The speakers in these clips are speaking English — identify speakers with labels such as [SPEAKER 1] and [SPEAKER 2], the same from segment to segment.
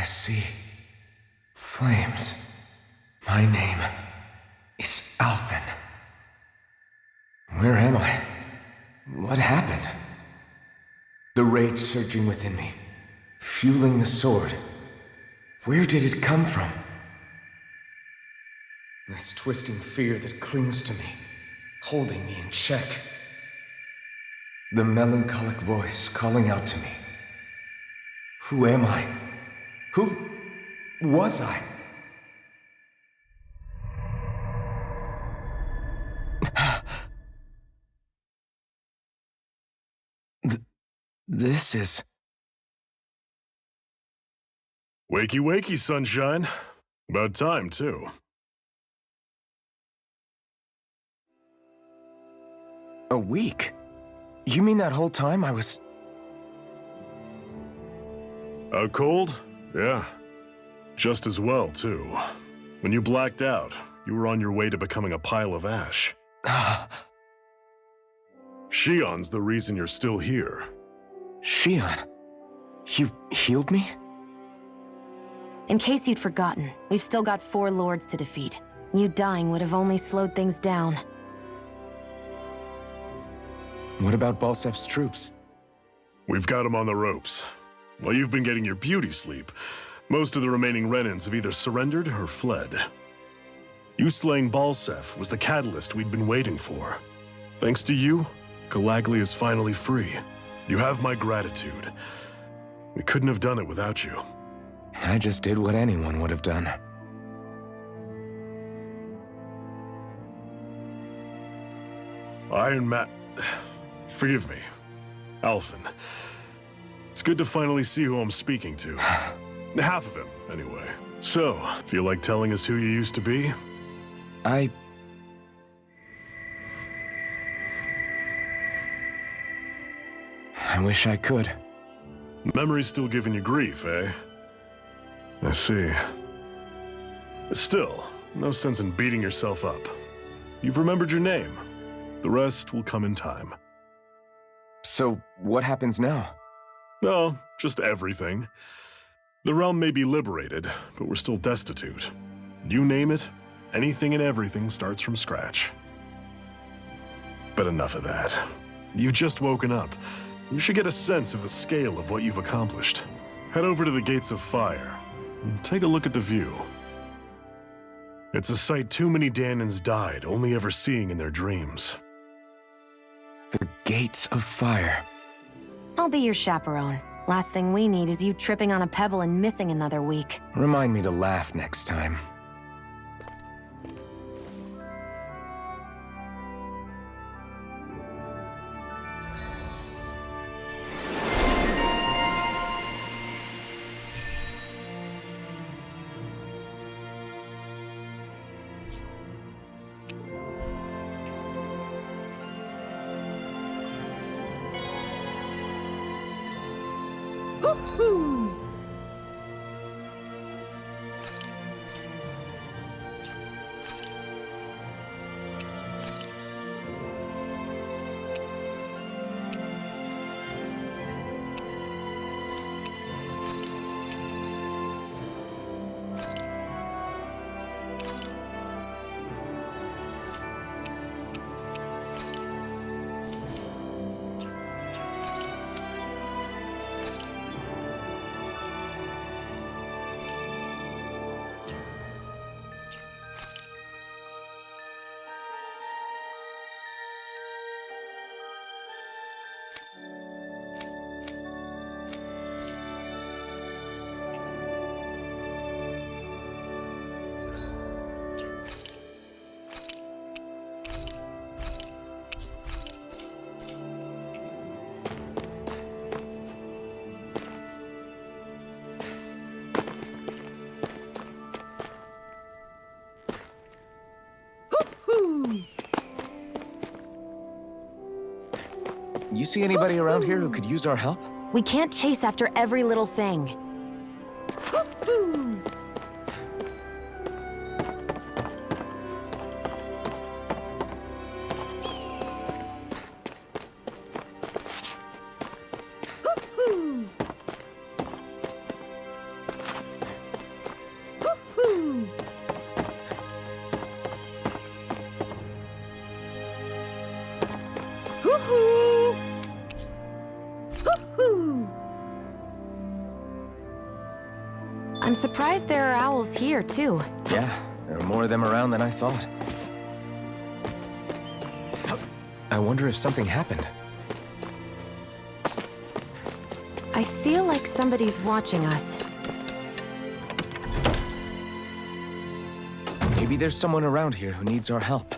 [SPEAKER 1] see flames. My name is Alphen. Where am I? What happened? The rage surging within me, fueling the sword. Where did it come from? This twisting fear that clings to me, holding me in check. The melancholic voice calling out to me. Who am I? Who was I? This is...
[SPEAKER 2] Wakey, wakey, sunshine. About time, too.
[SPEAKER 1] A week? You mean that whole time I was...
[SPEAKER 2] Out cold? Yeah. Just as well, too. When you blacked out, you were on your way to becoming a pile of ash. Shion's the reason you're still here.
[SPEAKER 1] Shion? You've healed me?
[SPEAKER 3] In case you'd forgotten, we've still got 4 lords to defeat. You dying would have only slowed things down.
[SPEAKER 1] What about Balsef's troops?
[SPEAKER 2] We've got them on the ropes. While you've been getting your beauty sleep, most of the remaining Renans have either surrendered or fled. You slaying Balsef was the catalyst we'd been waiting for. Thanks to you, Galagly is finally free. You have my gratitude. We couldn't have done it without you.
[SPEAKER 1] I just did what anyone would have done.
[SPEAKER 2] Iron Man... Forgive me. Alphen. It's good to finally see who I'm speaking to. Half of him, anyway. So, feel like telling us who you used to be?
[SPEAKER 1] I wish I could.
[SPEAKER 2] Memory's still giving you grief, eh? I see. Still, no sense in beating yourself up. You've remembered your name. The rest will come in time.
[SPEAKER 1] So, what happens now?
[SPEAKER 2] No, just everything. The realm may be liberated, but we're still destitute. You name it, anything and everything starts from scratch. But enough of that. You've just woken up. You should get a sense of the scale of what you've accomplished. Head over to the Gates of Fire and take a look at the view. It's a sight too many Dahnans died only ever seeing in their dreams.
[SPEAKER 1] The Gates of Fire.
[SPEAKER 3] I'll be your chaperone. Last thing we need is you tripping on a pebble and missing another week.
[SPEAKER 1] Remind me to laugh next time. You see anybody around here who could use our help?
[SPEAKER 3] We can't chase after every little thing. I'm surprised there are owls here, too.
[SPEAKER 1] Yeah, there are more of them around than I thought. I wonder if something happened.
[SPEAKER 3] I feel like somebody's watching us.
[SPEAKER 1] Maybe there's someone around here who needs our help.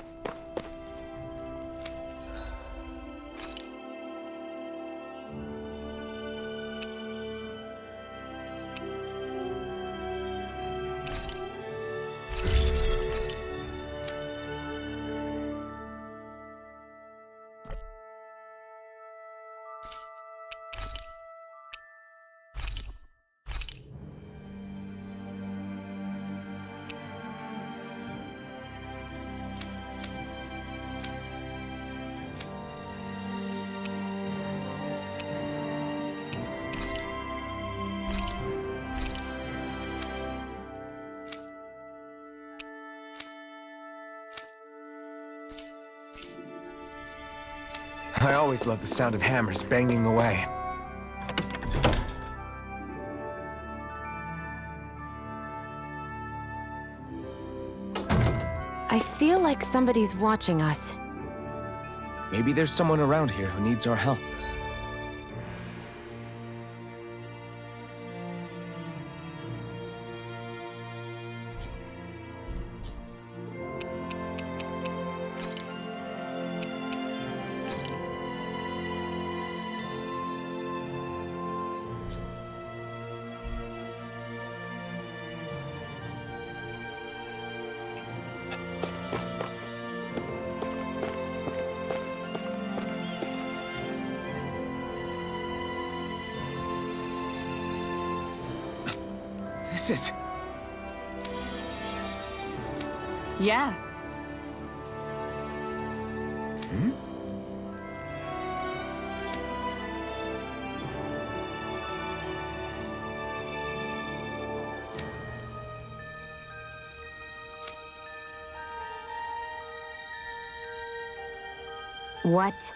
[SPEAKER 1] I always love the sound of hammers banging away.
[SPEAKER 3] I feel like somebody's watching us.
[SPEAKER 1] Maybe there's someone around here who needs our help. This is...
[SPEAKER 4] Yeah.
[SPEAKER 1] Hmm?
[SPEAKER 3] What?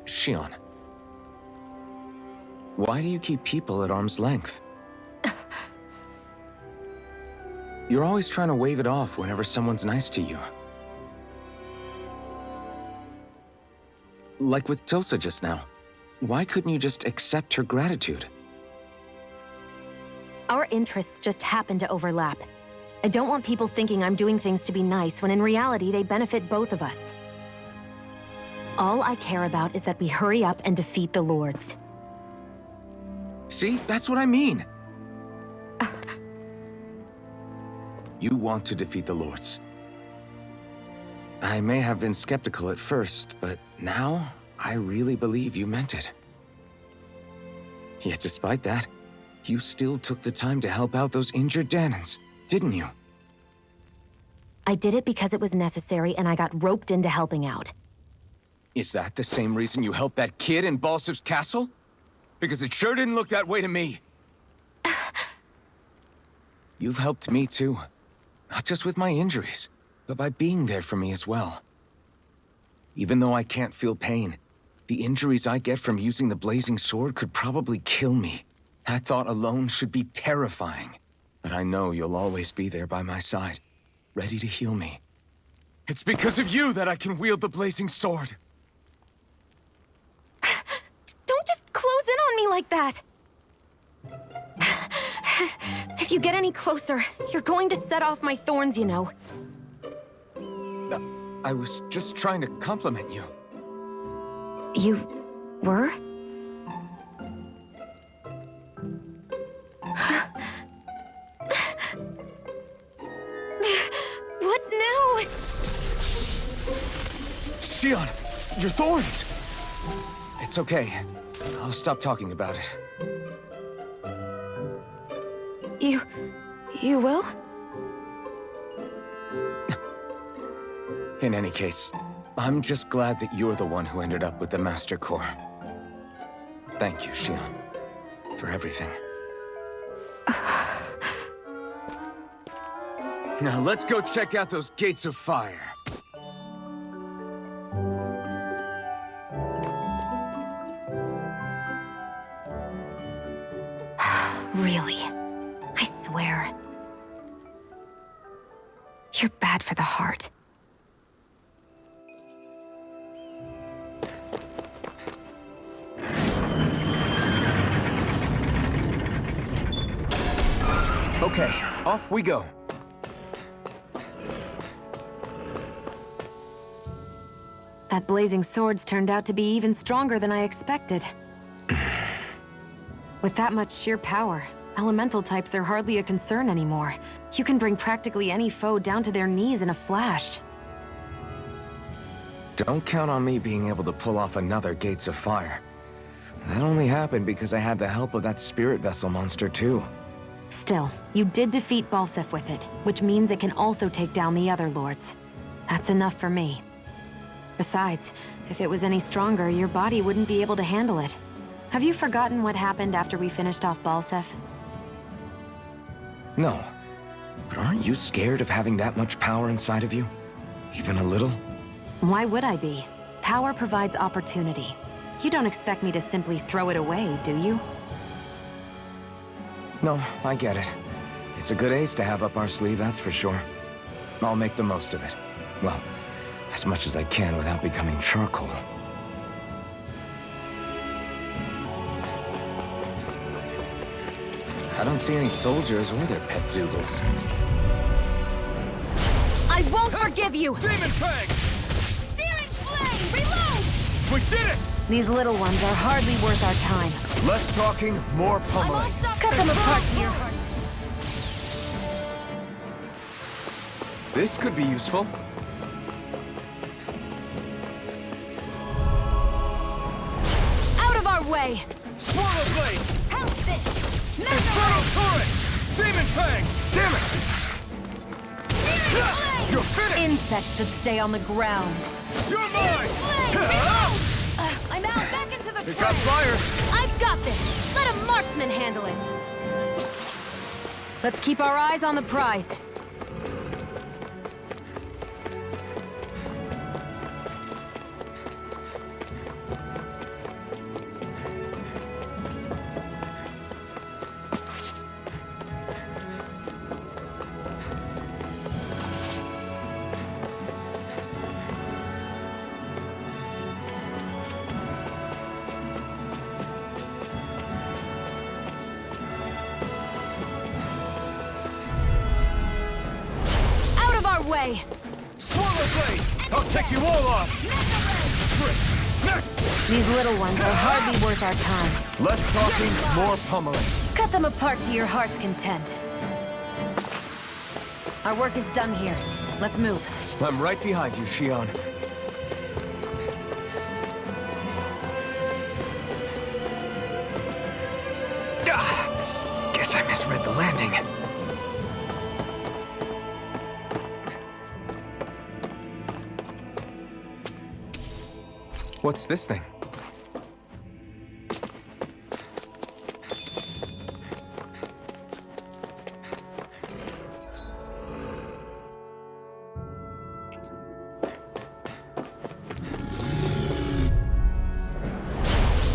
[SPEAKER 1] Shion. Why do you keep people at arm's length? You're always trying to wave it off whenever someone's nice to you. Like with Tilsa just now. Why couldn't you just accept her gratitude?
[SPEAKER 3] Our interests just happen to overlap. I don't want people thinking I'm doing things to be nice when in reality they benefit both of us. All I care about is that we hurry up and defeat the Lords.
[SPEAKER 1] See? That's what I mean! You want to defeat the Lords. I may have been skeptical at first, but now I really believe you meant it. Yet despite that, you still took the time to help out those injured Dahnans, didn't you?
[SPEAKER 3] I did it because it was necessary and I got roped into helping out.
[SPEAKER 1] Is that the same reason you helped that kid in Balsiv's castle? Because it sure didn't look that way to me. You've helped me too. Not just with my injuries, but by being there for me as well. Even though I can't feel pain, the injuries I get from using the blazing sword could probably kill me. That thought alone should be terrifying. But I know you'll always be there by my side, ready to heal me. It's because of you that I can wield the blazing sword.
[SPEAKER 3] Don't just close in on me like that! If you get any closer, you're going to set off my thorns, you know.
[SPEAKER 1] I was just trying to compliment you.
[SPEAKER 3] You were? What now?
[SPEAKER 1] Shion, your thorns! It's okay. I'll stop talking about it.
[SPEAKER 3] You will?
[SPEAKER 1] In any case, I'm just glad that you're the one who ended up with the Master Core. Thank you, Xion, for everything. Now let's go check out those gates of fire.
[SPEAKER 3] Really? I swear. You're bad for the heart.
[SPEAKER 1] Okay, off we go.
[SPEAKER 3] That blazing sword's turned out to be even stronger than I expected. With that much sheer power, elemental types are hardly a concern anymore. You can bring practically any foe down to their knees in a flash.
[SPEAKER 1] Don't count on me being able to pull off another Gates of Fire. That only happened because I had the help of that spirit vessel monster too.
[SPEAKER 3] Still, you did defeat Balseph with it, which means it can also take down the other lords. That's enough for me. Besides, if it was any stronger, your body wouldn't be able to handle it. Have you forgotten what happened after we finished off Balseph?
[SPEAKER 1] No. But aren't you scared of having that much power inside of you? Even a little?
[SPEAKER 3] Why would I be? Power provides opportunity. You don't expect me to simply throw it away, do you?
[SPEAKER 1] No, I get it. It's a good ace to have up our sleeve, that's for sure. I'll make the most of it. Well, as much as I can without becoming charcoal. I don't see any soldiers or their pet Zoogles.
[SPEAKER 3] I won't forgive you!
[SPEAKER 5] Demon Fang!
[SPEAKER 3] Searing Flame! Reload!
[SPEAKER 5] We did it!
[SPEAKER 3] These little ones are hardly worth our time.
[SPEAKER 1] Less talking, more pummeling.
[SPEAKER 3] Cut them apart here.
[SPEAKER 1] This could be useful.
[SPEAKER 3] Out of our way!
[SPEAKER 5] Swallow Blade!
[SPEAKER 3] Help this!
[SPEAKER 5] Infernal Torrent! Demon Fang!
[SPEAKER 1] Damn it!
[SPEAKER 3] Searing Flame!
[SPEAKER 5] You're finished!
[SPEAKER 3] Insects should stay on the ground.
[SPEAKER 5] You're mine!
[SPEAKER 3] Flame! Reload! I'm out, back into the
[SPEAKER 1] It got fire!
[SPEAKER 3] I've got this! Let a marksman handle it! Let's keep our eyes on the prize. Way.
[SPEAKER 5] Swallow Blade! I'll take you all off! Next!
[SPEAKER 3] These little ones are hardly worth our time.
[SPEAKER 1] Less talking, more pummeling.
[SPEAKER 3] Cut them apart to your heart's content. Our work is done here. Let's move.
[SPEAKER 1] I'm right behind you, Xion. Guess I misread the landing. What's this thing?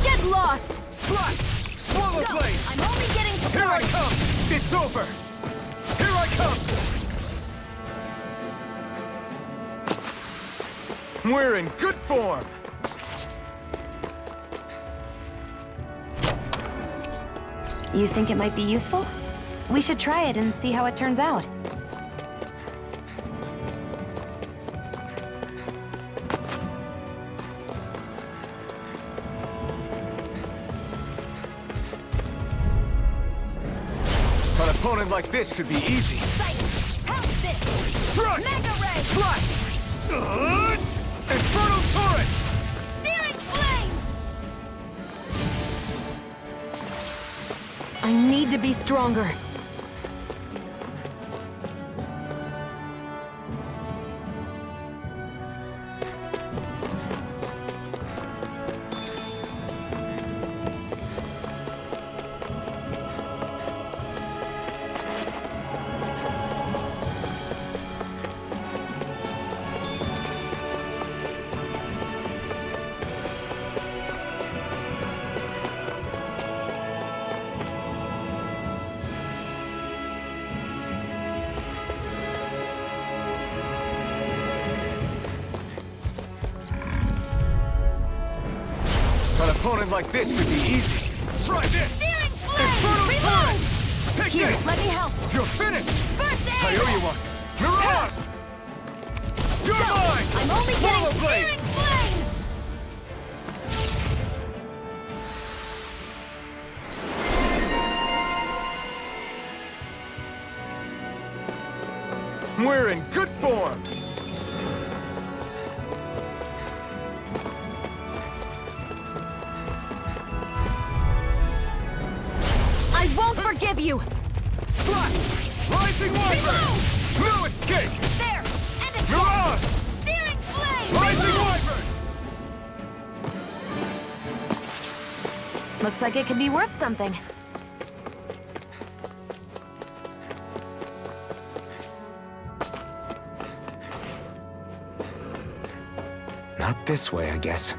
[SPEAKER 3] Get lost!
[SPEAKER 5] Slash! Swallow
[SPEAKER 3] Go!
[SPEAKER 5] Blade!
[SPEAKER 3] I'm only getting started!
[SPEAKER 5] Here I come! It's over! Here I come!
[SPEAKER 1] We're in good form!
[SPEAKER 3] You think it might be useful? We should try it and see how it turns out.
[SPEAKER 1] An opponent like this should be easy.
[SPEAKER 5] Strike!
[SPEAKER 3] Mega Ray!
[SPEAKER 5] Flash! Infernal Torrent!
[SPEAKER 3] Searing Flame! I need to be stronger.
[SPEAKER 5] opponent like this should be easy. Try this!
[SPEAKER 4] Searing flame!
[SPEAKER 5] Infernal
[SPEAKER 4] Reload!
[SPEAKER 5] turret! Take
[SPEAKER 3] Here,
[SPEAKER 5] this!
[SPEAKER 3] let me help.
[SPEAKER 5] You're finished!
[SPEAKER 4] First aid!
[SPEAKER 5] I owe you one! Mirage! You're mine!
[SPEAKER 4] I'm only
[SPEAKER 5] Swallow
[SPEAKER 4] getting
[SPEAKER 5] blade!
[SPEAKER 4] searing flame!
[SPEAKER 5] We're in good form!
[SPEAKER 3] I won't forgive you!
[SPEAKER 5] Slash! Rising Wyvern! No escape!
[SPEAKER 4] There! And a
[SPEAKER 5] Mirage!
[SPEAKER 4] searing flame!
[SPEAKER 5] Rising Wyvern!
[SPEAKER 3] Looks like it could be worth something.
[SPEAKER 1] Not this way, I guess.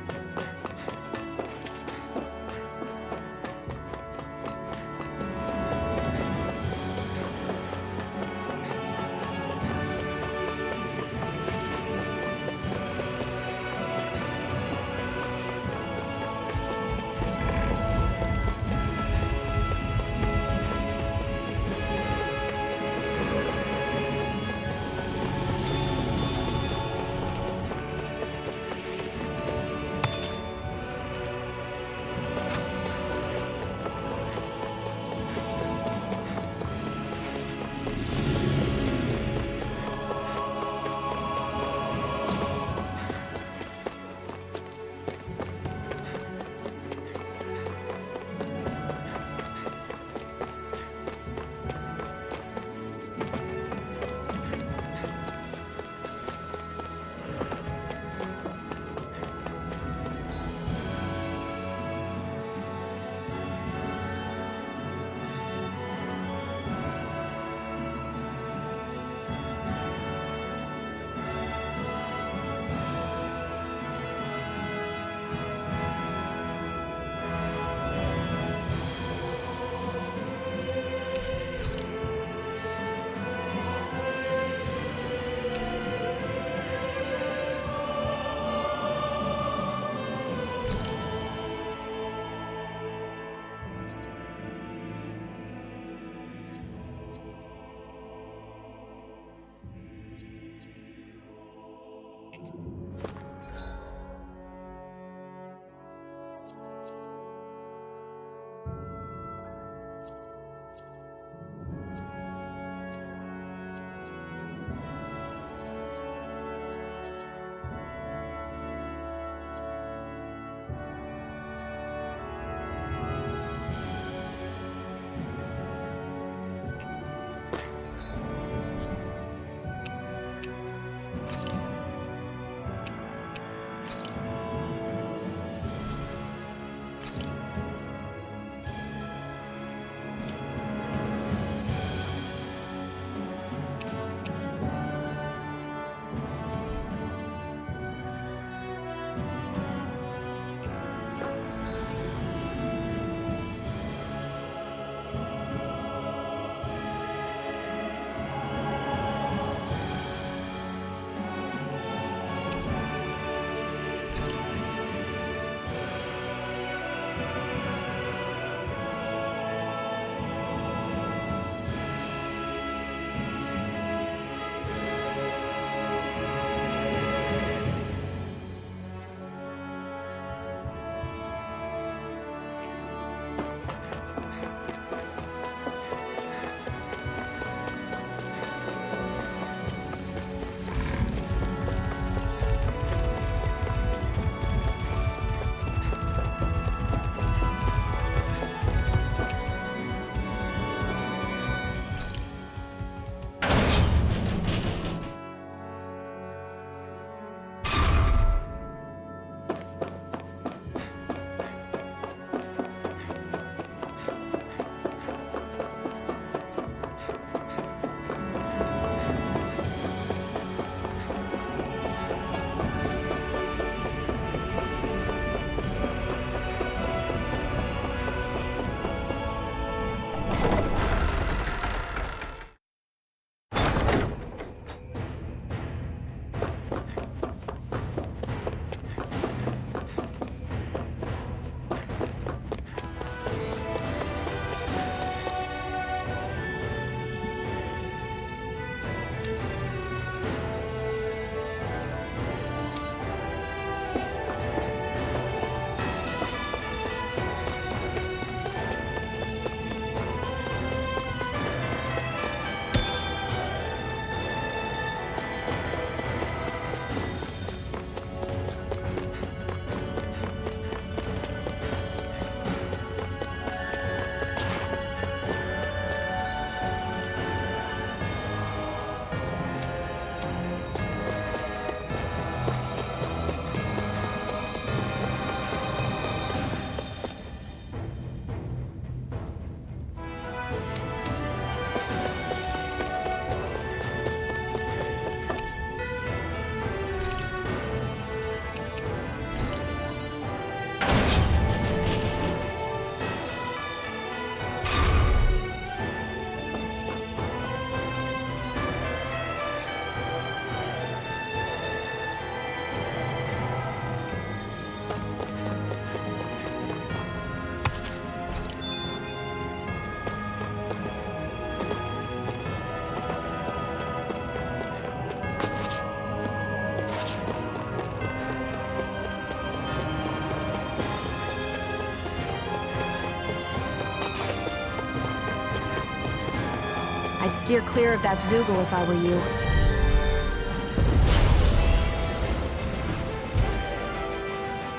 [SPEAKER 3] I'd steer clear of that Zoogle if I were you.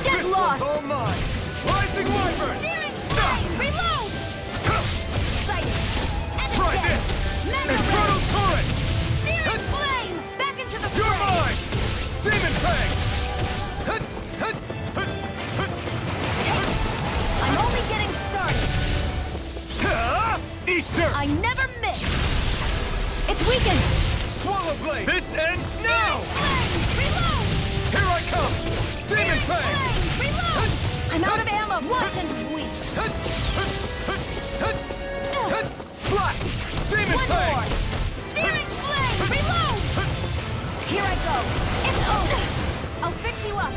[SPEAKER 3] Get
[SPEAKER 5] This
[SPEAKER 3] lost!
[SPEAKER 5] one's all mine! Rising Wyvern!
[SPEAKER 4] Searing flame! Reload! Sight!
[SPEAKER 5] Try
[SPEAKER 4] Ender's
[SPEAKER 5] this!
[SPEAKER 4] Mega
[SPEAKER 5] Infernal
[SPEAKER 4] ray!
[SPEAKER 5] Torrent!
[SPEAKER 4] Searing flame! Back into the
[SPEAKER 5] You're
[SPEAKER 4] fray!
[SPEAKER 5] mine! Demon Fang!
[SPEAKER 4] I'm only getting started!
[SPEAKER 5] Eat dirt!
[SPEAKER 4] I never miss! It's weakened!
[SPEAKER 5] Swallow Blade! This ends now!
[SPEAKER 4] Flame! Reload!
[SPEAKER 5] Here I come! Demon Fang!
[SPEAKER 4] Flame! Reload! I'm out of ammo! Watch and weep!
[SPEAKER 5] Slash! Demon
[SPEAKER 4] One
[SPEAKER 5] Fang!
[SPEAKER 4] more! Searing flame! Reload! Here I go! It's over! I'll fix you up!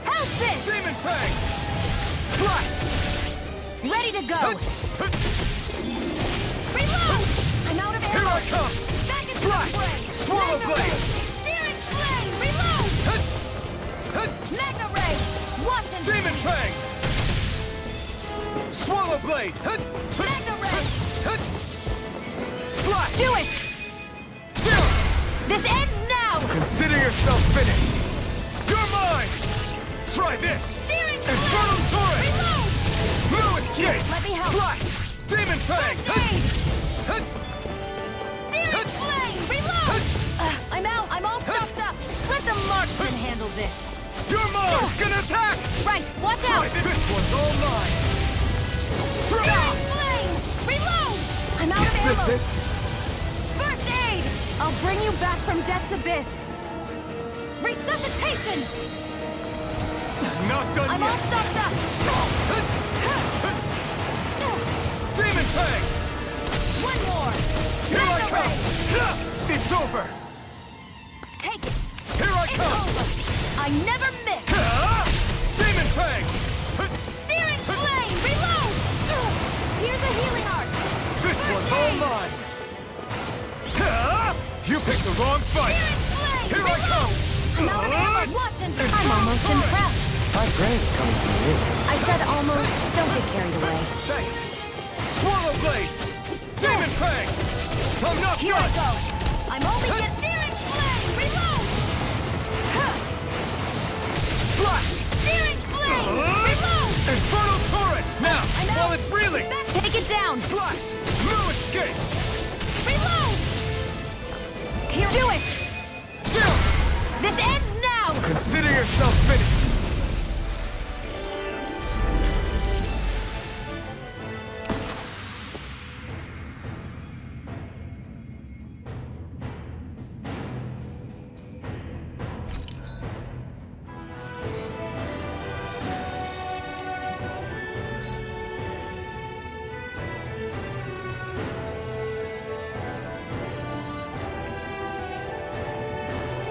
[SPEAKER 4] How's this?
[SPEAKER 5] Demon Fang! Slash!
[SPEAKER 4] Ready to go! Reload! I'm out of ammo!
[SPEAKER 5] Here I come!
[SPEAKER 4] Back into
[SPEAKER 5] Slash!
[SPEAKER 4] the fray!
[SPEAKER 5] Swallow
[SPEAKER 4] Magna
[SPEAKER 5] Blade!
[SPEAKER 4] Ray! Searing flame! Reload! Magna Ray! Watch and
[SPEAKER 5] Demon Fang! Swallow Blade!
[SPEAKER 4] Magna Ray!
[SPEAKER 5] Slash!
[SPEAKER 4] Do it! This ends now!
[SPEAKER 5] Consider yourself finished! You're mine! Try this!
[SPEAKER 4] Searing
[SPEAKER 5] Infernal
[SPEAKER 4] flame!
[SPEAKER 5] Torrent!
[SPEAKER 4] Reload!
[SPEAKER 5] No escape!
[SPEAKER 4] Let me help!
[SPEAKER 5] Slash! Demon Fang!
[SPEAKER 4] Aid! Searing flame! Reload! I'm out! I'm all stuffed up! Let the marksman handle this!
[SPEAKER 5] Your mom gonna attack!
[SPEAKER 4] Right! Watch
[SPEAKER 5] Try
[SPEAKER 4] out!
[SPEAKER 5] this! This one's all mine!
[SPEAKER 4] Searing flame! Reload! I'm out of
[SPEAKER 5] Is
[SPEAKER 4] ammo!
[SPEAKER 5] this it?
[SPEAKER 4] First aid! I'll bring you back from death's abyss! Resuscitation!
[SPEAKER 5] Not done
[SPEAKER 4] I'm all
[SPEAKER 5] yet!
[SPEAKER 4] stuffed up!
[SPEAKER 5] Demon Fang!
[SPEAKER 4] One more!
[SPEAKER 5] Here I
[SPEAKER 4] Magna
[SPEAKER 5] come!
[SPEAKER 4] Ray!
[SPEAKER 5] It's over!
[SPEAKER 4] Take it!
[SPEAKER 5] Here I
[SPEAKER 4] It's
[SPEAKER 5] come!
[SPEAKER 4] over! I never miss!
[SPEAKER 5] Demon Fang!
[SPEAKER 4] Searing flame! Reload! Here's a healing art!
[SPEAKER 5] This
[SPEAKER 4] First
[SPEAKER 5] one's all
[SPEAKER 4] aid!
[SPEAKER 5] mine! You picked the wrong fight!
[SPEAKER 4] Searing flame!
[SPEAKER 5] Here I come!
[SPEAKER 4] I'm out of ammo! Watch and I'm almost impressed!
[SPEAKER 1] My grade's coming from you.
[SPEAKER 3] I said almost. Don't get carried away.
[SPEAKER 5] Thanks! Swallow Blade! Demon Fang! I'm not
[SPEAKER 4] Here I
[SPEAKER 5] done!
[SPEAKER 4] go! I'm only get searing flame! Reload!
[SPEAKER 5] Slash!
[SPEAKER 4] Searing flame! Reload!
[SPEAKER 5] Infernal Torrent! Now,
[SPEAKER 4] I'm
[SPEAKER 5] while
[SPEAKER 4] out!
[SPEAKER 5] it's reeling!
[SPEAKER 3] Take it down!
[SPEAKER 5] Slash! No escape!
[SPEAKER 4] Reload! Here, do it! This ends now!
[SPEAKER 5] Consider yourself finished!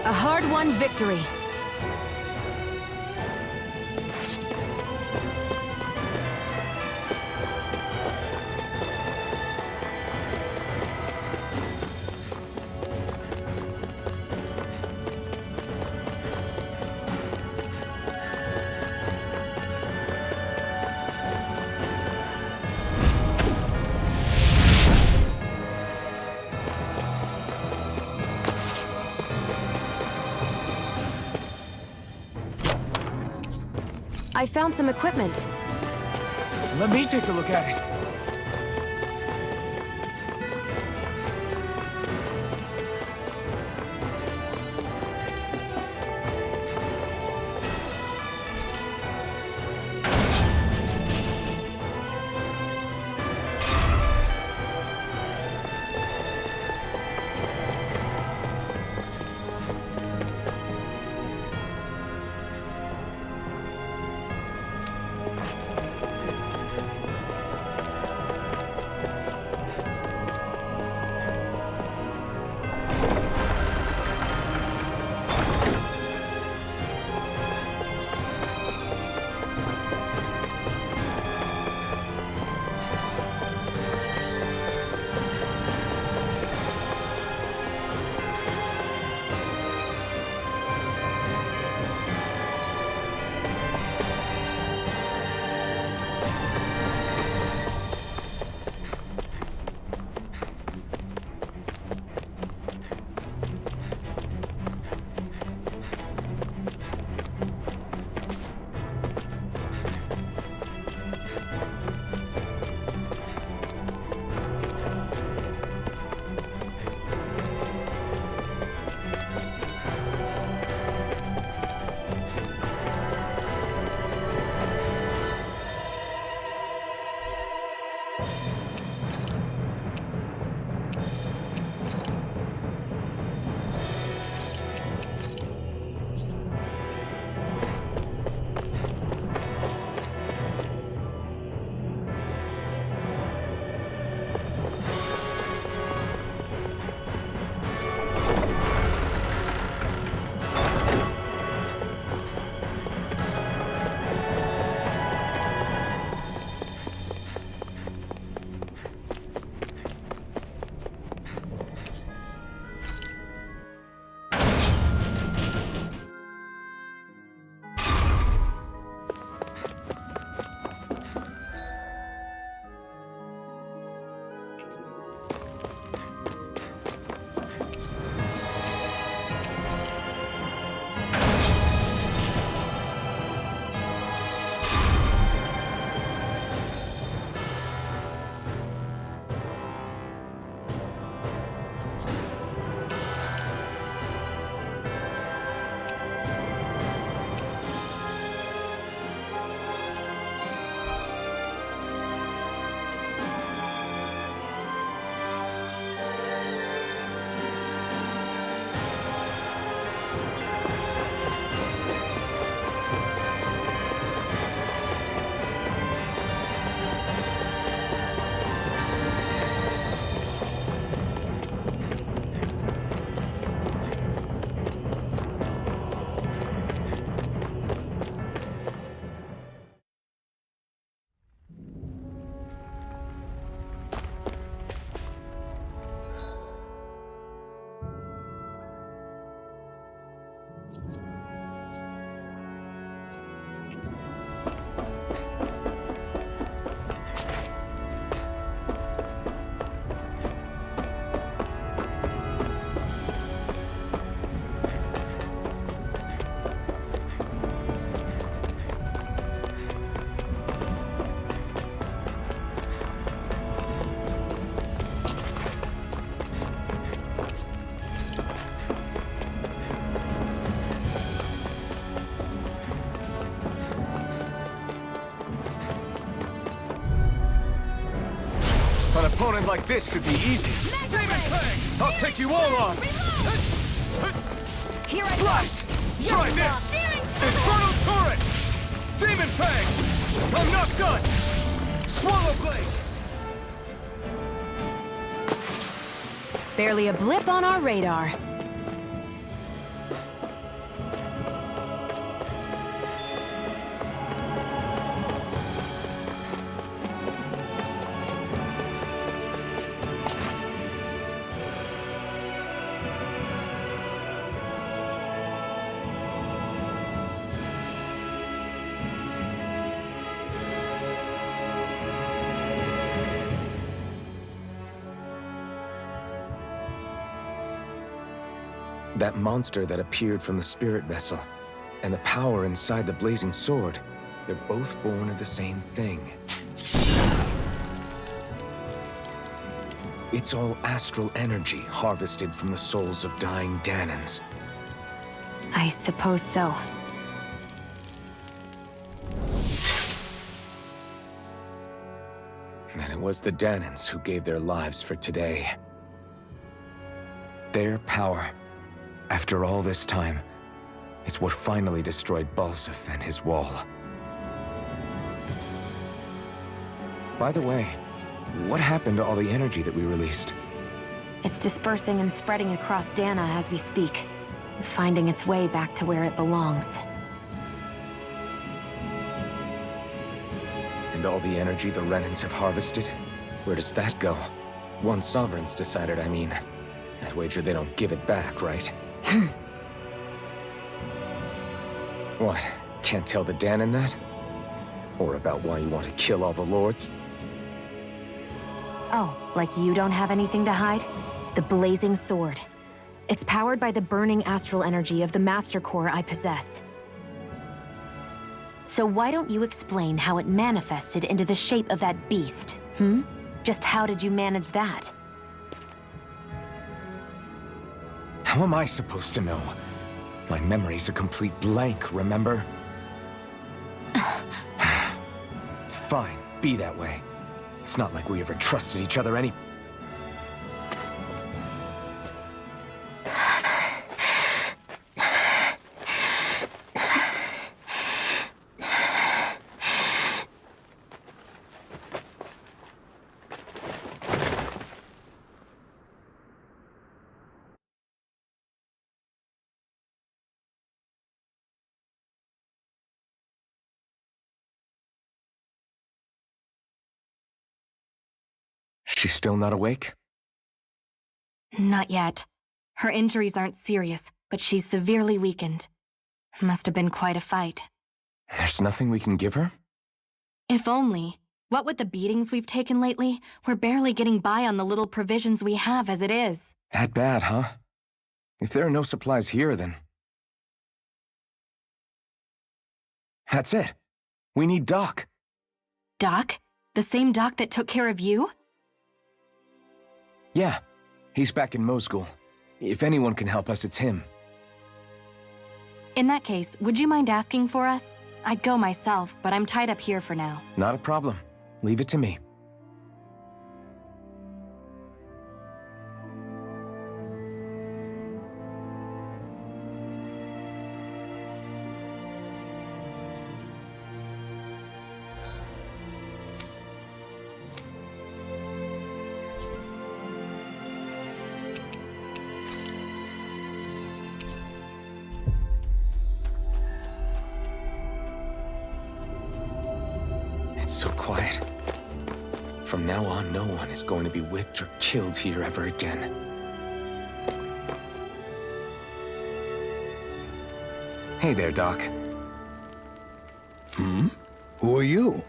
[SPEAKER 3] A hard-won victory. I found some equipment.
[SPEAKER 5] Let me take a look at it.
[SPEAKER 1] like this should be easy.
[SPEAKER 5] Demon Fang! I'll take you all on!
[SPEAKER 4] Here I
[SPEAKER 5] Slice! Try this! Infernal Turret! Demon Fang! I'm not done! Swallow Blade!
[SPEAKER 3] Barely a blip on our radar.
[SPEAKER 1] That monster that appeared from the spirit vessel, and the power inside the blazing sword, they're both born of the same thing. It's all astral energy harvested from the souls of dying Dahnans.
[SPEAKER 3] I suppose so.
[SPEAKER 1] And it was the Dahnans who gave their lives for today. Their power, after all this time, is what finally destroyed Balsef and his wall. By the way, what happened to all the energy that we released?
[SPEAKER 3] It's dispersing and spreading across Dahna as we speak, finding its way back to where it belongs.
[SPEAKER 1] And all the energy the Renans have harvested? Where does that go? Once Sovereign's decided, I mean. I'd wager they don't give it back, right? What? Can't tell the Dahnan that? Or about why you want to kill all the lords?
[SPEAKER 3] Oh, like you don't have anything to hide? The blazing sword. It's powered by the burning astral energy of the Master Core I possess. So why don't you explain how it manifested into the shape of that beast, Just how did you manage that?
[SPEAKER 1] How am I supposed to know? My memory's a complete blank, remember? Fine, be that way. It's not like we ever trusted each other any... She's still not awake?
[SPEAKER 3] Not yet. Her injuries aren't serious, but she's severely weakened. Must have been quite a fight.
[SPEAKER 1] There's nothing we can give her?
[SPEAKER 3] If only. What with the beatings we've taken lately, we're barely getting by on the little provisions we have as it is.
[SPEAKER 1] That bad, huh? If there are no supplies here, then... That's it. We need Doc.
[SPEAKER 3] Doc? The same Doc that took care of you?
[SPEAKER 1] Yeah, he's back in Mosgul. If anyone can help us, it's him.
[SPEAKER 3] In that case, would you mind asking for us? I'd go myself, but I'm tied up here for now.
[SPEAKER 1] Not a problem. Leave it to me. It's so quiet. From now on, no one is going to be whipped or killed here ever again. Hey there, Doc.
[SPEAKER 6] Who are you?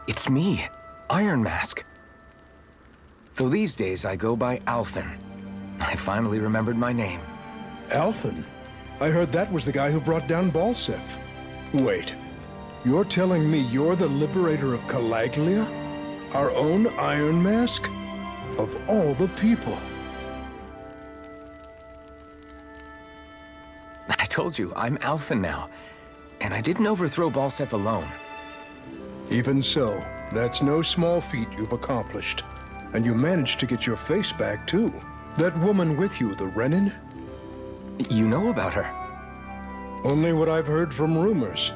[SPEAKER 1] It's me, Iron Mask. Though these days I go by Alphen. I finally remembered my name.
[SPEAKER 6] Alphen? I heard that was the guy who brought down Balsef. Wait, you're telling me you're the liberator of Calaglia? Our own Iron Mask? Of all the people.
[SPEAKER 1] I told you, I'm Alphen now. And I didn't overthrow Balsef alone.
[SPEAKER 6] Even so, that's no small feat you've accomplished. And you managed to get your face back, too. That woman with you, the Renan?
[SPEAKER 1] You know about her?
[SPEAKER 6] Only what I've heard from rumors.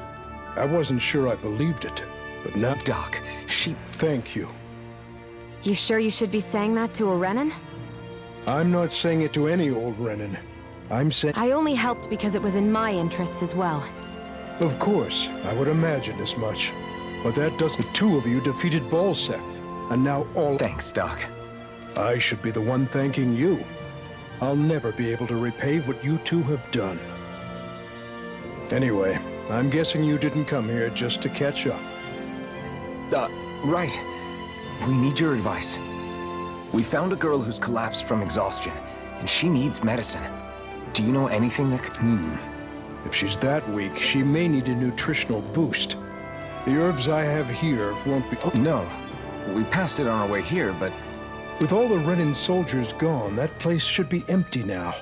[SPEAKER 6] I wasn't sure I believed it, but now...
[SPEAKER 1] Doc, she...
[SPEAKER 6] Thank you.
[SPEAKER 3] You sure you should be saying that to a Renan?
[SPEAKER 6] I'm not saying it to any old Renan. I'm saying...
[SPEAKER 3] I only helped because it was in my interests as well.
[SPEAKER 6] Of course, I would imagine as much. But that doesn't... Two of you defeated Balsef, and now all...
[SPEAKER 1] Thanks, Doc.
[SPEAKER 6] I should be the one thanking you. I'll never be able to repay what you two have done. Anyway, I'm guessing you didn't come here just to catch up.
[SPEAKER 1] Right. We need your advice. We found a girl who's collapsed from exhaustion, and she needs medicine. Do you know anything that could...
[SPEAKER 6] If she's that weak, she may need a nutritional boost. The herbs I have here won't be...
[SPEAKER 1] Oh, no. We passed it on our way here, but...
[SPEAKER 6] With all the Renan soldiers gone, that place should be empty now.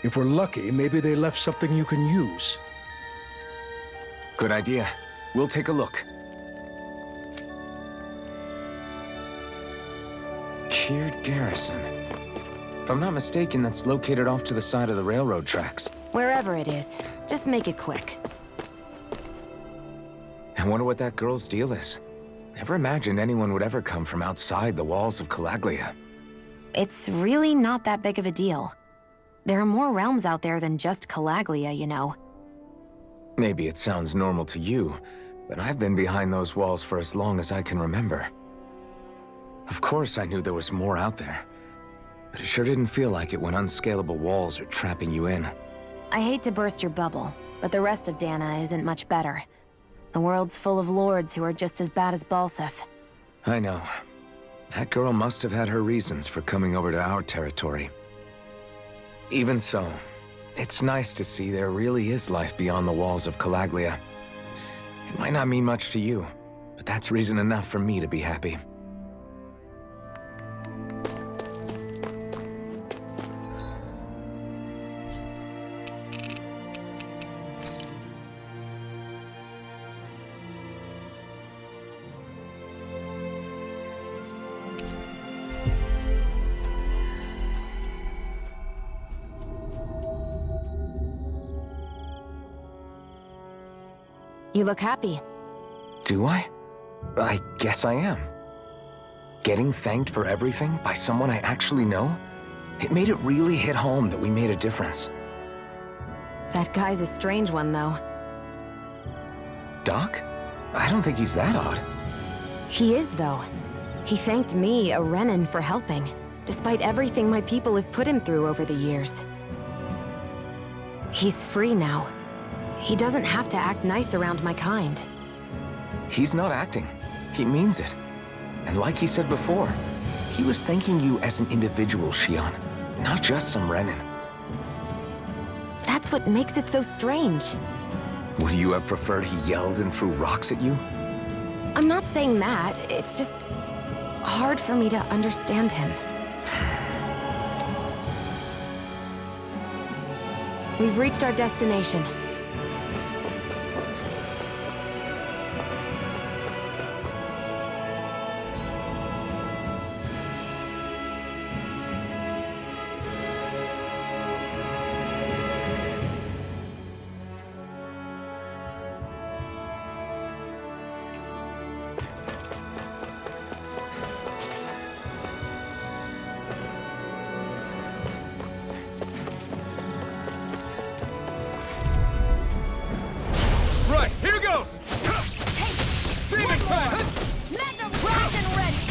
[SPEAKER 6] If we're lucky, maybe they left something you can use.
[SPEAKER 1] Good idea. We'll take a look. Kiered Garrison. If I'm not mistaken, that's located off to the side of the railroad tracks.
[SPEAKER 3] Wherever it is, just make it quick.
[SPEAKER 1] I wonder what that girl's deal is. Never imagined anyone would ever come from outside the walls of Calaglia.
[SPEAKER 3] It's really not that big of a deal. There are more realms out there than just Calaglia, you know.
[SPEAKER 1] Maybe it sounds normal to you, but I've been behind those walls for as long as I can remember. Of course I knew there was more out there, but it sure didn't feel like it when unscalable walls are trapping you in.
[SPEAKER 3] I hate to burst your bubble, but the rest of Dahna isn't much better. The world's full of lords who are just as bad as Balsef.
[SPEAKER 1] I know. That girl must have had her reasons for coming over to our territory. Even so, it's nice to see there really is life beyond the walls of Calaglia. It might not mean much to you, but that's reason enough for me to be happy.
[SPEAKER 3] You look happy.
[SPEAKER 1] Do I? I guess I am. Getting thanked for everything by someone I actually know? It made it really hit home that we made a difference.
[SPEAKER 3] That guy's a strange one, though.
[SPEAKER 1] Doc? I don't think he's that odd.
[SPEAKER 3] He is, though. He thanked me, a Renan, for helping, despite everything my people have put him through over the years. He's free now. He doesn't have to act nice around my kind.
[SPEAKER 1] He's not acting. He means it. And like he said before, he was thanking you as an individual, Xion, not just some Renan.
[SPEAKER 3] That's what makes it so strange.
[SPEAKER 1] Would you have preferred he yelled and threw rocks at you?
[SPEAKER 3] I'm not saying that. It's just hard for me to understand him. We've reached our destination.
[SPEAKER 5] Right, here goes! Demon Pack!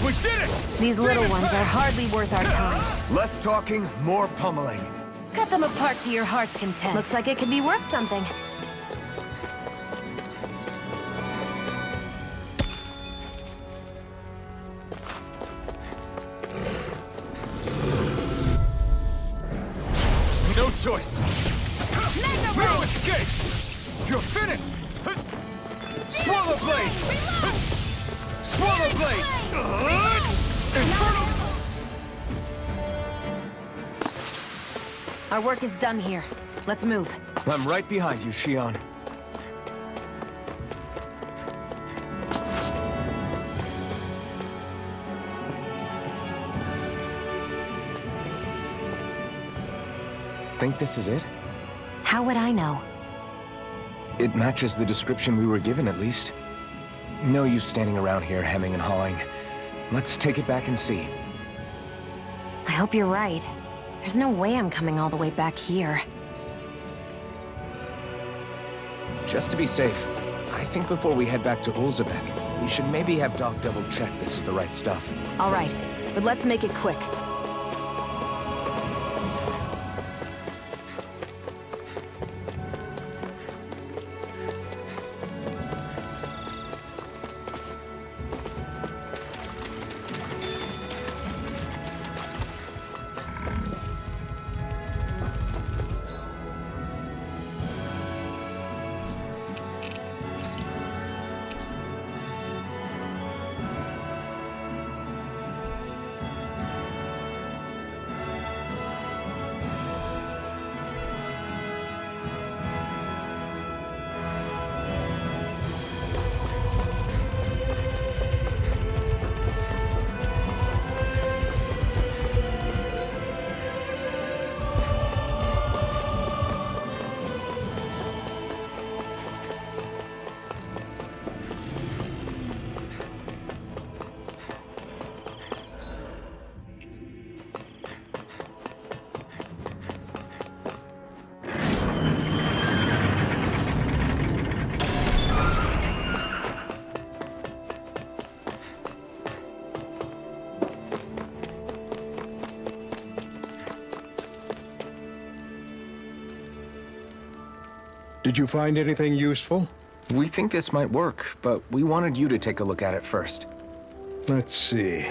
[SPEAKER 5] We did it!
[SPEAKER 3] These little ones are hardly worth our time.
[SPEAKER 1] Less talking, more pummeling.
[SPEAKER 3] Cut them apart to your heart's content. Looks like it could be worth something.
[SPEAKER 5] No choice! No escape! You're finished! Swallow Blade! Swallow Blade! Infernal!
[SPEAKER 3] Our work is done here. Let's move.
[SPEAKER 1] I'm right behind you, Xion. think this is it?
[SPEAKER 3] How would I know?
[SPEAKER 1] It matches the description we were given, at least. No use standing around here hemming and hawing. Let's take it back and see.
[SPEAKER 3] I hope you're right. There's no way I'm coming all the way back here.
[SPEAKER 1] Just to be safe, I think before we head back to Ulzabek, we should maybe have Doc double-check this is the right stuff.
[SPEAKER 3] All right, but let's make it quick.
[SPEAKER 6] Did you find anything useful?
[SPEAKER 1] We think this might work, but we wanted you to take a look at it first.
[SPEAKER 6] Let's see.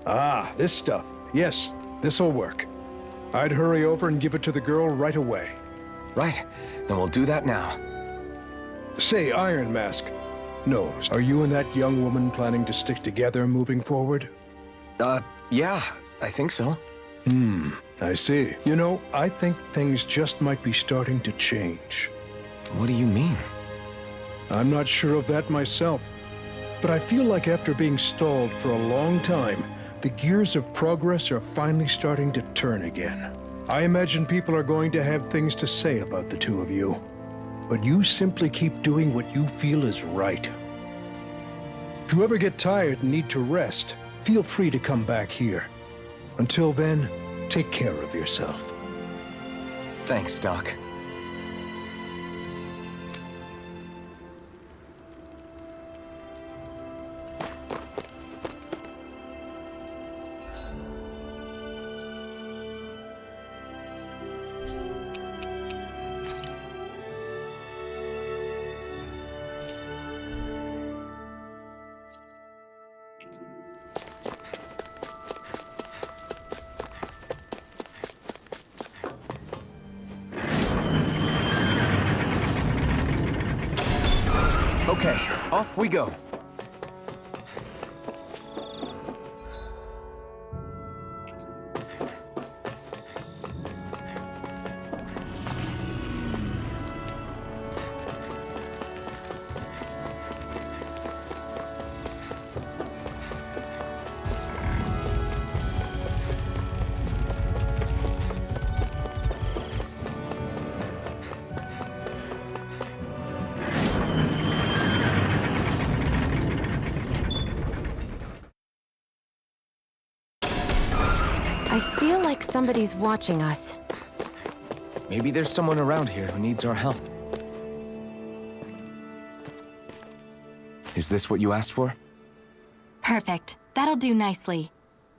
[SPEAKER 6] Ah, this stuff. Yes, this'll work. I'd hurry over and give it to the girl right away.
[SPEAKER 1] Right, then we'll do that now.
[SPEAKER 6] Say, Iron Mask. No, are you and that young woman planning to stick together moving forward?
[SPEAKER 1] Yeah, I think so.
[SPEAKER 6] I see. You know, I think things just might be starting to change.
[SPEAKER 1] What do you mean?
[SPEAKER 6] I'm not sure of that myself, but I feel like after being stalled for a long time, the gears of progress are finally starting to turn again. I imagine people are going to have things to say about the two of you, but you simply keep doing what you feel is right. If you ever get tired and need to rest, feel free to come back here. Until then, take care of yourself.
[SPEAKER 1] Thanks, Doc. Okay, off we go.
[SPEAKER 3] I feel like somebody's watching us.
[SPEAKER 1] Maybe there's someone around here who needs our help. Is this what you asked for?
[SPEAKER 4] Perfect. That'll do nicely.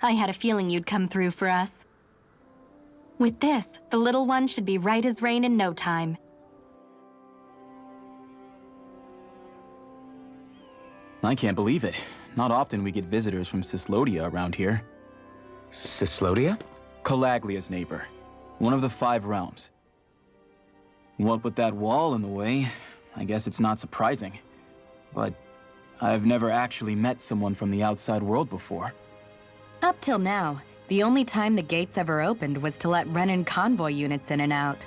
[SPEAKER 4] I had a feeling you'd come through for us. With this, the little one should be right as rain in no time.
[SPEAKER 7] I can't believe it. Not often we get visitors from Cislodia around here.
[SPEAKER 1] Cislodia?
[SPEAKER 7] Calaglia's neighbor. One of the 5 realms. What with that wall in the way, I guess it's not surprising. But I've never actually met someone from the outside world before.
[SPEAKER 4] Up till now, the only time the gates ever opened was to let Renan convoy units in and out.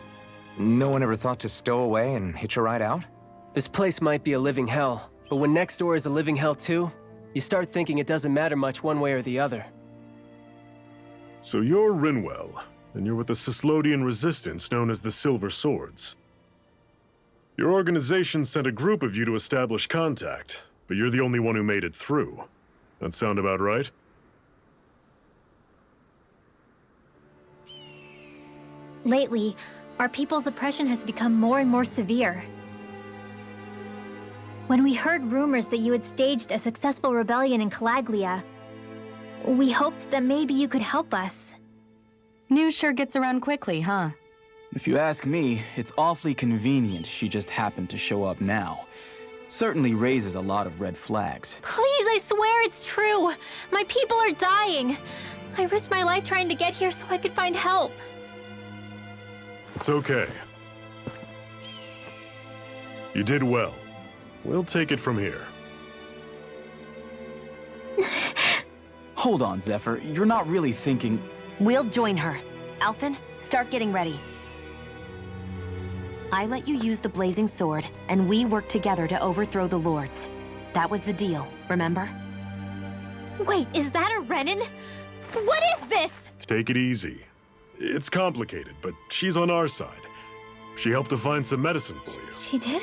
[SPEAKER 1] No one ever thought to stow away and hitch a ride out?
[SPEAKER 8] This place might be a living hell, but when next door is a living hell too, you start thinking it doesn't matter much one way or the other.
[SPEAKER 2] So you're Rinwell, and you're with the Cislodian resistance known as the Silver Swords. Your organization sent a group of you to establish contact, but you're the only one who made it through. That sound about right?
[SPEAKER 9] Lately, our people's oppression has become more and more severe. When we heard rumors that you had staged a successful rebellion in Calaglia, we hoped that maybe you could help us.
[SPEAKER 4] News sure gets around quickly, huh?
[SPEAKER 7] If you ask me, it's awfully convenient she just happened to show up now. Certainly raises a lot of red flags.
[SPEAKER 9] Please, I swear it's true! My people are dying! I risked my life trying to get here so I could find help.
[SPEAKER 2] It's okay. You did well. We'll take it from here.
[SPEAKER 7] Hold on, Zephyr. You're not really thinking...
[SPEAKER 3] We'll join her. Alphen, start getting ready. I let you use the blazing sword, and we worked together to overthrow the lords. That was the deal, remember?
[SPEAKER 9] Wait, is that a Renan? What is this?
[SPEAKER 2] Take it easy. It's complicated, but she's on our side. She helped to find some medicine for you.
[SPEAKER 9] She did?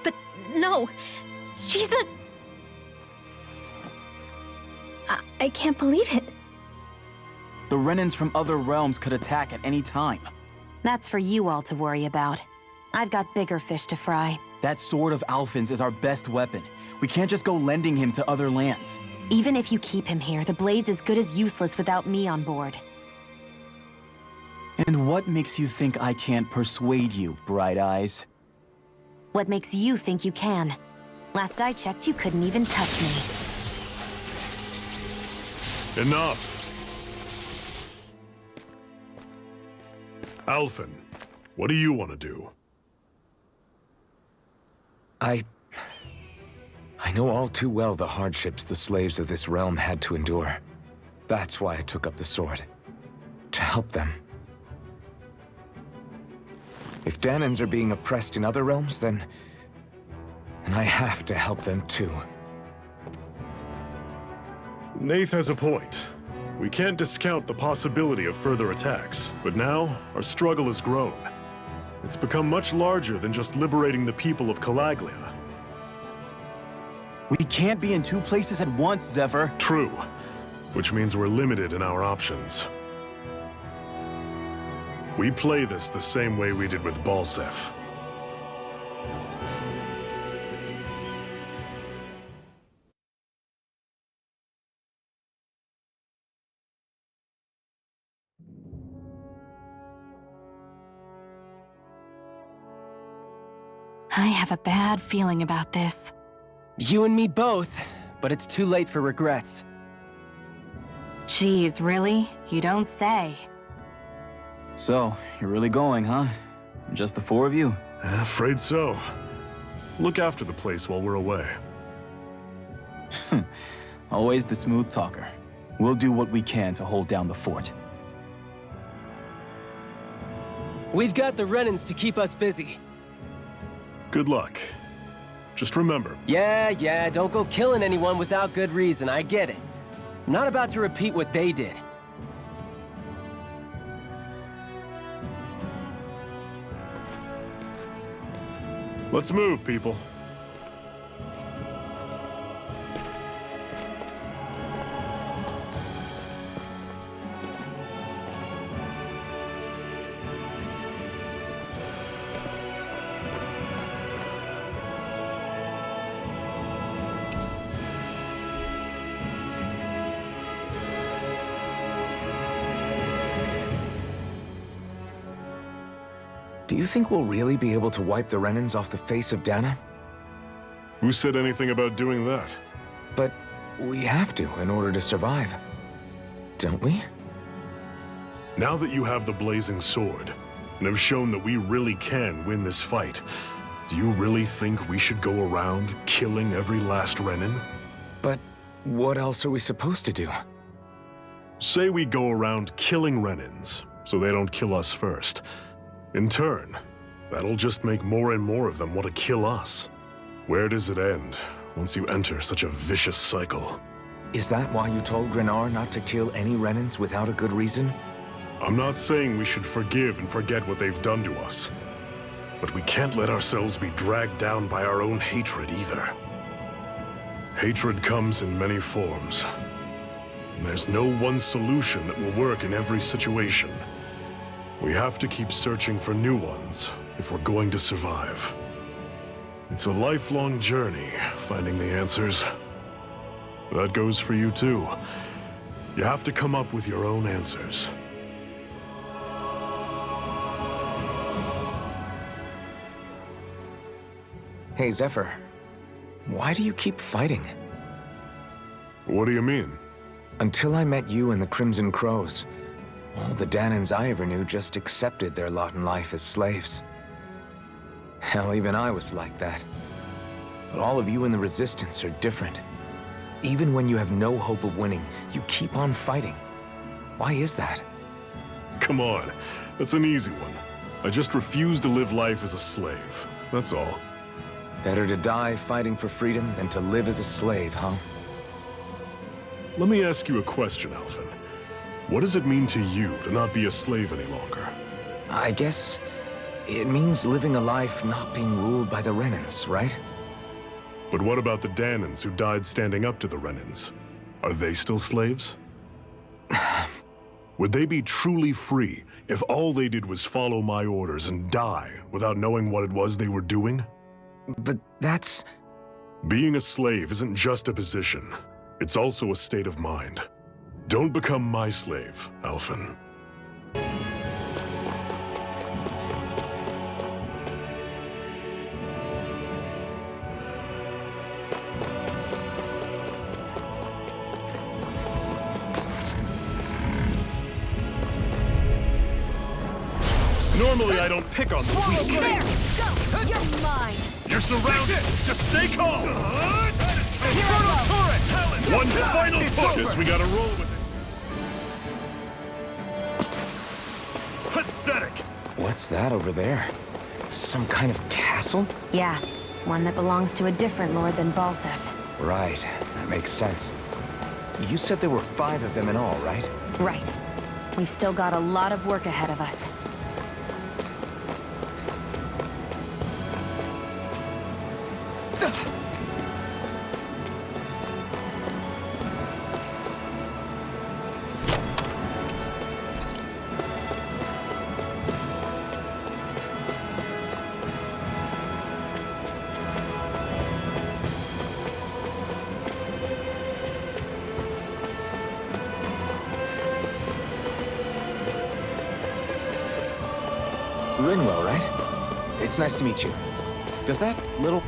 [SPEAKER 9] But no, she's a... I can't believe it.
[SPEAKER 7] The Renans from other realms could attack at any time.
[SPEAKER 3] That's for you all to worry about. I've got bigger fish to fry.
[SPEAKER 7] That sword of Alphen's is our best weapon. We can't just go lending him to other lands.
[SPEAKER 3] Even if you keep him here, the blade's as good as useless without me on board.
[SPEAKER 7] And what makes you think I can't persuade you, Bright Eyes?
[SPEAKER 3] What makes you think you can? Last I checked, you couldn't even touch me.
[SPEAKER 2] Enough! Alphen, what do you want to do?
[SPEAKER 1] I know all too well the hardships the slaves of this realm had to endure. That's why I took up the sword. To help them. If Dahnans are being oppressed in other realms, then I have to help them too.
[SPEAKER 2] Nath has a point. We can't discount the possibility of further attacks, but now our struggle has grown. It's become much larger than just liberating the people of Calaglia.
[SPEAKER 7] We can't be in two places at once, Zephyr.
[SPEAKER 2] True, which means we're limited in our options. We play this the same way we did with Balseph.
[SPEAKER 4] I have a bad feeling about this.
[SPEAKER 8] You and me both, but it's too late for regrets.
[SPEAKER 4] Geez, really? You don't say.
[SPEAKER 7] So, you're really going, huh? Just the four of you?
[SPEAKER 2] Afraid so. Look after the place while we're away.
[SPEAKER 7] Always the smooth talker. We'll do what we can to hold down the fort.
[SPEAKER 8] We've got the Renans to keep us busy.
[SPEAKER 2] Good luck. Just remember.
[SPEAKER 8] Yeah, don't go killing anyone without good reason, I get it. I'm not about to repeat what they did.
[SPEAKER 2] Let's move, people.
[SPEAKER 1] Do you think we'll really be able to wipe the Renans off the face of Dahna?
[SPEAKER 2] Who said anything about doing that?
[SPEAKER 1] But we have to in order to survive. Don't we?
[SPEAKER 2] Now that you have the blazing sword, and have shown that we really can win this fight, do you really think we should go around killing every last Renan?
[SPEAKER 1] But what else are we supposed to do?
[SPEAKER 2] Say we go around killing Renans, so they don't kill us first. In turn, that'll just make more and more of them want to kill us. Where does it end once you enter such a vicious cycle?
[SPEAKER 1] Is that why you told Grenar not to kill any Renans without a good reason?
[SPEAKER 2] I'm not saying we should forgive and forget what they've done to us. But we can't let ourselves be dragged down by our own hatred either. Hatred comes in many forms. There's no one solution that will work in every situation. We have to keep searching for new ones if we're going to survive. It's a lifelong journey, finding the answers. That goes for you too. You have to come up with your own answers.
[SPEAKER 1] Hey, Zephyr. Why do you keep fighting?
[SPEAKER 2] What do you mean?
[SPEAKER 1] Until I met you and the Crimson Crows, all the Dahnans I ever knew just accepted their lot in life as slaves. Hell, even I was like that. But all of you in the Resistance are different. Even when you have no hope of winning, you keep on fighting. Why is that?
[SPEAKER 2] Come on, that's an easy one. I just refuse to live life as a slave, that's all.
[SPEAKER 1] Better to die fighting for freedom than to live as a slave, huh?
[SPEAKER 2] Let me ask you a question, Alphen. What does it mean to you to not be a slave any longer?
[SPEAKER 1] I guess it means living a life not being ruled by the Renans, right?
[SPEAKER 2] But what about the Dahnans who died standing up to the Renans? Are they still slaves? Would they be truly free if all they did was follow my orders and die without knowing what it was they were doing?
[SPEAKER 1] But that's...
[SPEAKER 2] Being a slave isn't just a position. It's also a state of mind. Don't become my slave, Alphen. Normally I don't pick on the weak.
[SPEAKER 3] There! Go! You're mine!
[SPEAKER 2] You're surrounded! Just stay calm!
[SPEAKER 5] Inferno turret!
[SPEAKER 2] One final push! Guess we gotta roll with it. Pathetic!
[SPEAKER 1] What's that over there? Some kind of castle?
[SPEAKER 3] Yeah, one that belongs to a different lord than Balsef.
[SPEAKER 1] Right, that makes sense. You said there were 5 of them in all, right?
[SPEAKER 3] Right. We've still got a lot of work ahead of us.
[SPEAKER 1] Rinwell, right? It's nice to meet you. Does that little...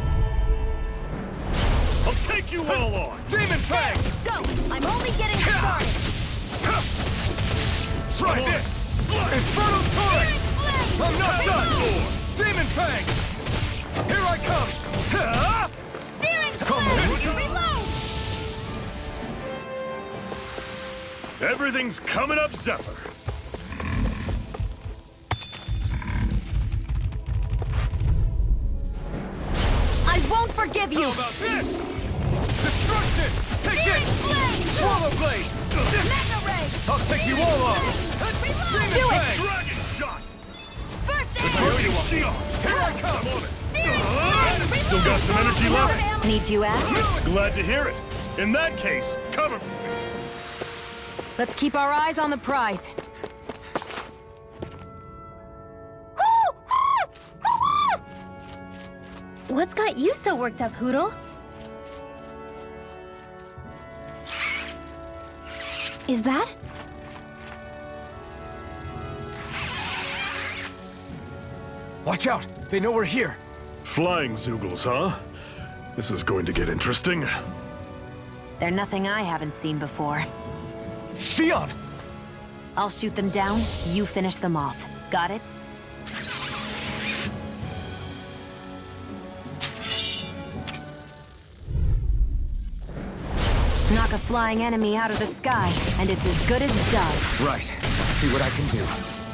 [SPEAKER 2] I'll take you all on!
[SPEAKER 5] Demon Fang!
[SPEAKER 3] Go! I'm only getting started!
[SPEAKER 5] Try this! Inferno turret! I'm not done! Demon Fang! Here I come!
[SPEAKER 3] Searing
[SPEAKER 5] Come on!
[SPEAKER 3] Reload!
[SPEAKER 2] Everything's coming up, Zephyr.
[SPEAKER 3] I won't forgive you!
[SPEAKER 5] How about this? Destruction! Take
[SPEAKER 3] Searing
[SPEAKER 5] this!
[SPEAKER 3] blade!
[SPEAKER 5] Swallow blade!
[SPEAKER 3] Mega ray!
[SPEAKER 5] I'll take you all on!
[SPEAKER 3] Reload! Do it!
[SPEAKER 2] Dragon shot!
[SPEAKER 3] First aid!
[SPEAKER 2] Targeting shield!
[SPEAKER 5] Here I come!
[SPEAKER 2] I'm on it!
[SPEAKER 3] Searing blade!
[SPEAKER 2] Still got some energy left.
[SPEAKER 3] Need you ask?
[SPEAKER 2] Glad to hear it. In that case, cover.
[SPEAKER 3] Let's keep our eyes on the prize.
[SPEAKER 9] What's got you so worked up, Hootle? Is that?
[SPEAKER 1] Watch out! They know we're here!
[SPEAKER 2] Flying Zoogles, huh? This is going to get interesting.
[SPEAKER 3] They're nothing I haven't seen before.
[SPEAKER 1] Shion!
[SPEAKER 3] I'll shoot them down, you finish them off. Got it? Knock a flying enemy out of the sky, and it's as good as done.
[SPEAKER 1] Right. Let's see what I can do.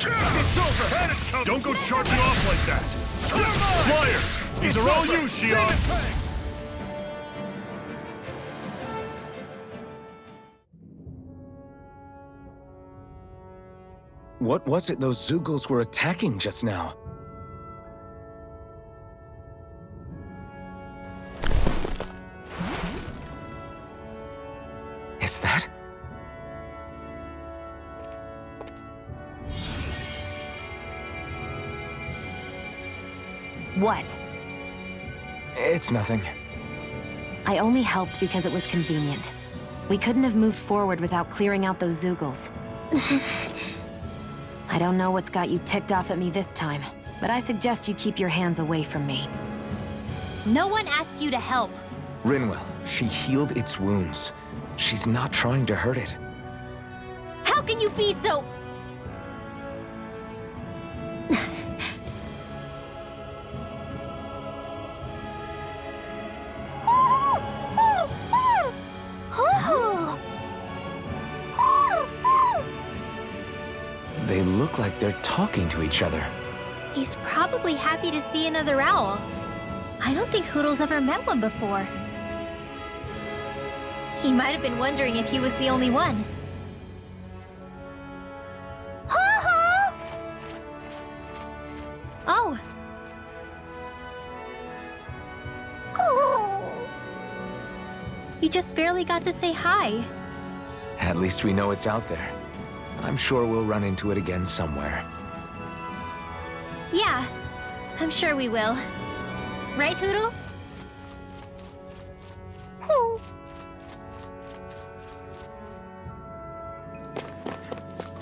[SPEAKER 2] It's over! Don't go charging off like that! Flyers! These are all you, Shion!
[SPEAKER 1] What was it those Zeugles were attacking just now? Is that?
[SPEAKER 3] What?
[SPEAKER 1] It's nothing.
[SPEAKER 3] I only helped because it was convenient. We couldn't have moved forward without clearing out those Zeugles. I don't know what's got you ticked off at me this time, but I suggest you keep your hands away from me.
[SPEAKER 9] No one asked you to help.
[SPEAKER 1] Rinwell, she healed its wounds. She's not trying to hurt it.
[SPEAKER 9] How can you be so...
[SPEAKER 1] They look like they're talking to each other.
[SPEAKER 9] He's probably happy to see another owl. I don't think Hoodle's ever met one before. He might have been wondering if he was the only one. Oh. You just barely got to say hi.
[SPEAKER 1] At least we know it's out there. I'm sure we'll run into it again somewhere.
[SPEAKER 9] Yeah, I'm sure we will. Right, Hoodle?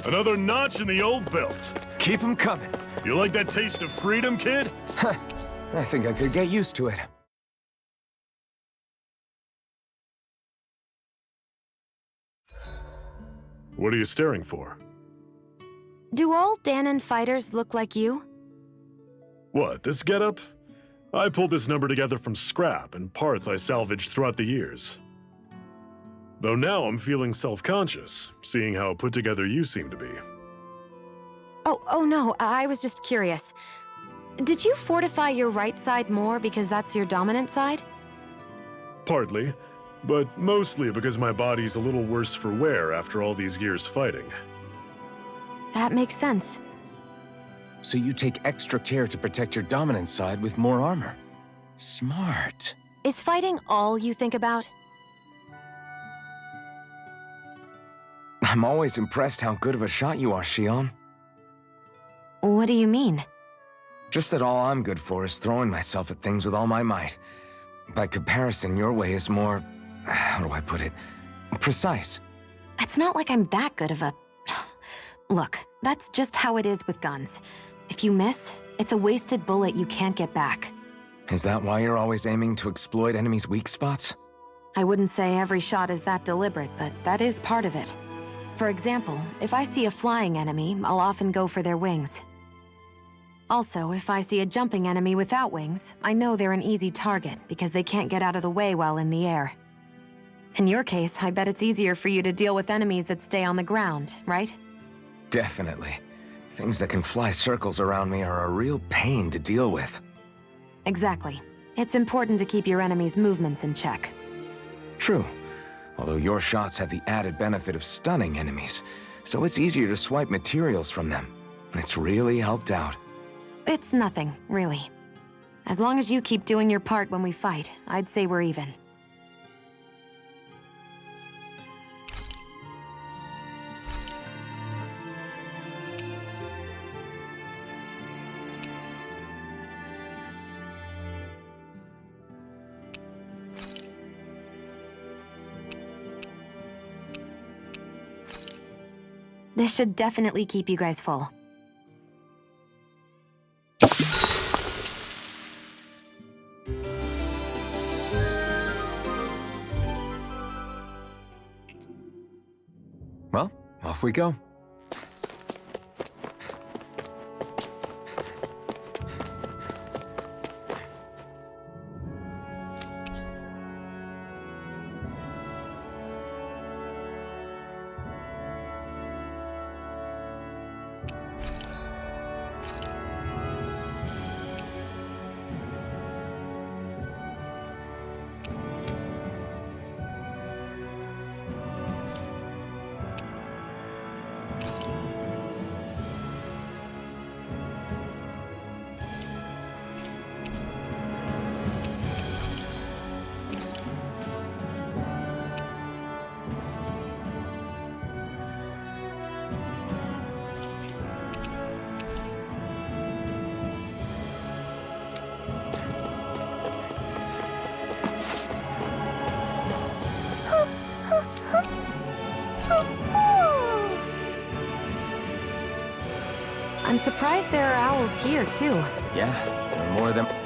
[SPEAKER 2] Another notch in the old belt.
[SPEAKER 1] Keep 'em coming.
[SPEAKER 2] You like that taste of freedom, kid?
[SPEAKER 1] I think I could get used to it.
[SPEAKER 2] What are you staring for?
[SPEAKER 3] Do all Dahnan fighters look like you?
[SPEAKER 2] What, this getup? I pulled this number together from scrap and parts I salvaged throughout the years. Though now I'm feeling self-conscious, seeing how put together you seem to be.
[SPEAKER 3] Oh no, I was just curious. Did you fortify your right side more because that's your dominant side?
[SPEAKER 2] Partly, but mostly because my body's a little worse for wear after all these years fighting.
[SPEAKER 3] That makes sense.
[SPEAKER 1] So you take extra care to protect your dominant side with more armor. Smart.
[SPEAKER 3] Is fighting all you think about?
[SPEAKER 1] I'm always impressed how good of a shot you are, Shion.
[SPEAKER 3] What do you mean?
[SPEAKER 1] Just that all I'm good for is throwing myself at things with all my might. By comparison, your way is more... how do I put it? Precise.
[SPEAKER 3] It's not like I'm that good of a... Look, that's just how it is with guns. If you miss, it's a wasted bullet you can't get back.
[SPEAKER 1] Is that why you're always aiming to exploit enemies' weak spots?
[SPEAKER 3] I wouldn't say every shot is that deliberate, but that is part of it. For example, if I see a flying enemy, I'll often go for their wings. Also, if I see a jumping enemy without wings, I know they're an easy target because they can't get out of the way while in the air. In your case, I bet it's easier for you to deal with enemies that stay on the ground, right?
[SPEAKER 1] Definitely. Things that can fly circles around me are a real pain to deal with.
[SPEAKER 3] Exactly. It's important to keep your enemy's movements in check.
[SPEAKER 1] True. Although your shots have the added benefit of stunning enemies, so it's easier to swipe materials from them. It's really helped out.
[SPEAKER 3] It's nothing, really. As long as you keep doing your part when we fight, I'd say we're even. This should definitely keep you guys full.
[SPEAKER 1] Well, off we go.
[SPEAKER 3] I'm surprised there are owls here, too.
[SPEAKER 1] Yeah, there are more of them.